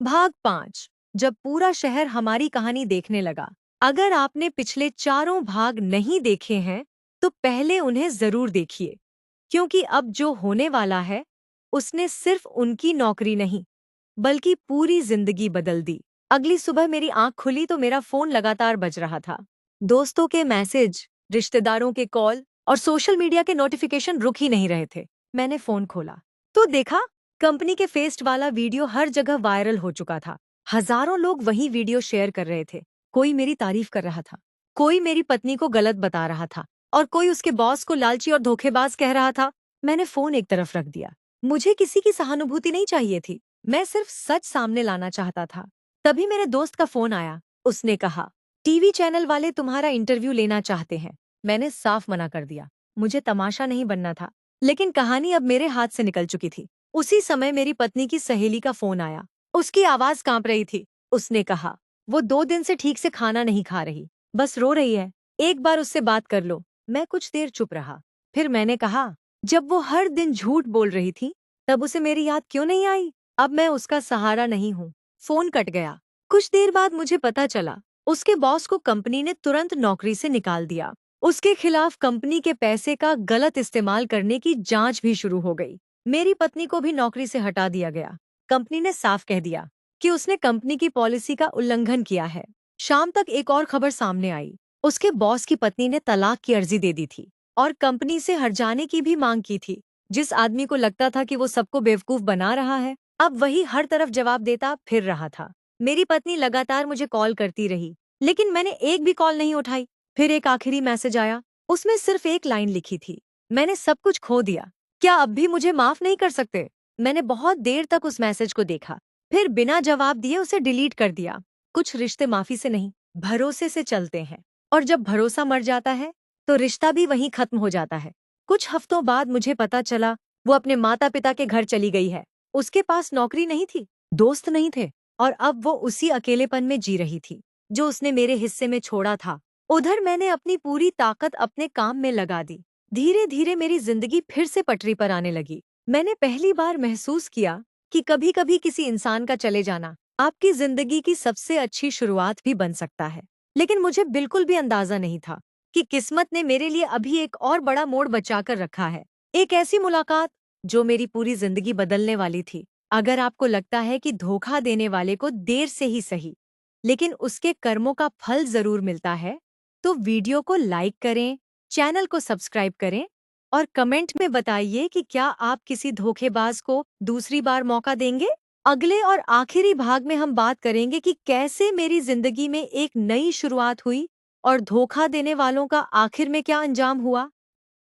भाग 5। जब पूरा शहर हमारी कहानी देखने लगा। अगर आपने पिछले चारों भाग नहीं देखे हैं तो पहले उन्हें जरूर देखिए, क्योंकि अब जो होने वाला है उसने सिर्फ उनकी नौकरी नहीं बल्कि पूरी जिंदगी बदल दी। अगली सुबह मेरी आंख खुली तो मेरा फोन लगातार बज रहा था। दोस्तों के मैसेज, रिश्तेदारों के कॉल और सोशल मीडिया के नोटिफिकेशन रुक ही नहीं रहे थे। मैंने फोन खोला तो देखा, कंपनी के फेस्ट वाला वीडियो हर जगह वायरल हो चुका था। हजारों लोग वही वीडियो शेयर कर रहे थे। कोई मेरी तारीफ कर रहा था, कोई मेरी पत्नी को गलत बता रहा था और कोई उसके बॉस को लालची और धोखेबाज कह रहा था। मैंने फोन एक तरफ रख दिया। मुझे किसी की सहानुभूति नहीं चाहिए थी, मैं सिर्फ सच सामने लाना चाहता था। तभी मेरे दोस्त का फोन आया। उसने कहा, टीवी चैनल वाले तुम्हारा इंटरव्यू लेना चाहते हैं। मैंने साफ मना कर दिया। मुझे तमाशा नहीं बनना था, लेकिन कहानी अब मेरे हाथ से निकल चुकी थी। उसी समय मेरी पत्नी की सहेली का फोन आया। उसकी आवाज कांप रही थी। उसने कहा, वो 2 दिन से ठीक से खाना नहीं खा रही, बस रो रही है, एक बार उससे बात कर लो। मैं कुछ देर चुप रहा। फिर मैंने कहा, जब वो हर दिन झूठ बोल रही थी तब उसे मेरी याद क्यों नहीं आई? अब मैं उसका सहारा नहीं हूँ। फोन कट गया। कुछ देर बाद मुझे पता चला, उसके बॉस को कंपनी ने तुरंत नौकरी से निकाल दिया। उसके खिलाफ कंपनी के पैसे का गलत इस्तेमाल करने की जांच भी शुरू हो गई। मेरी पत्नी को भी नौकरी से हटा दिया गया। कंपनी ने साफ कह दिया कि उसने कंपनी की पॉलिसी का उल्लंघन किया है। शाम तक एक और खबर सामने आई। उसके बॉस की पत्नी ने तलाक की अर्जी दे दी थी और कंपनी से हट जाने की भी मांग की थी। जिस आदमी को लगता था कि वो सबको बेवकूफ बना रहा है, अब वही हर तरफ जवाब देता फिर रहा था। मेरी पत्नी लगातार मुझे कॉल करती रही, लेकिन मैंने एक भी कॉल नहीं उठाई। फिर एक आखिरी मैसेज आया। उसमें सिर्फ एक लाइन लिखी थी, मैंने सब कुछ खो दिया, क्या अब भी मुझे माफ नहीं कर सकते? मैंने बहुत देर तक उस मैसेज को देखा, फिर बिना जवाब दिए उसे डिलीट कर दिया। कुछ रिश्ते माफी से नहीं, भरोसे से चलते हैं, और जब भरोसा मर जाता है तो रिश्ता भी वहीं खत्म हो जाता है। कुछ हफ्तों बाद मुझे पता चला वो अपने माता पिता के घर चली गई है। उसके पास नौकरी नहीं थी, दोस्त नहीं थे, और अब वो उसी अकेलेपन में जी रही थी जो उसने मेरे हिस्से में छोड़ा था। उधर मैंने अपनी पूरी ताकत अपने काम में लगा दी। धीरे धीरे मेरी जिंदगी फिर से पटरी पर आने लगी। मैंने पहली बार महसूस किया कि कभी कभी किसी इंसान का चले जाना आपकी जिंदगी की सबसे अच्छी शुरुआत भी बन सकता है। लेकिन मुझे बिल्कुल भी अंदाजा नहीं था कि किस्मत ने मेरे लिए अभी एक और बड़ा मोड़ बचाकर रखा है। एक ऐसी मुलाकात जो मेरी पूरी जिंदगी बदलने वाली थी। अगर आपको लगता है कि धोखा देने वाले को देर से ही सही, लेकिन उसके कर्मों का फल जरूर मिलता है, तो वीडियो को लाइक करें, चैनल को सब्सक्राइब करें और कमेंट में बताइए कि क्या आप किसी धोखेबाज को दूसरी बार मौका देंगे। अगले और आखिरी भाग में हम बात करेंगे कि कैसे मेरी जिंदगी में एक नई शुरुआत हुई और धोखा देने वालों का आखिर में क्या अंजाम हुआ।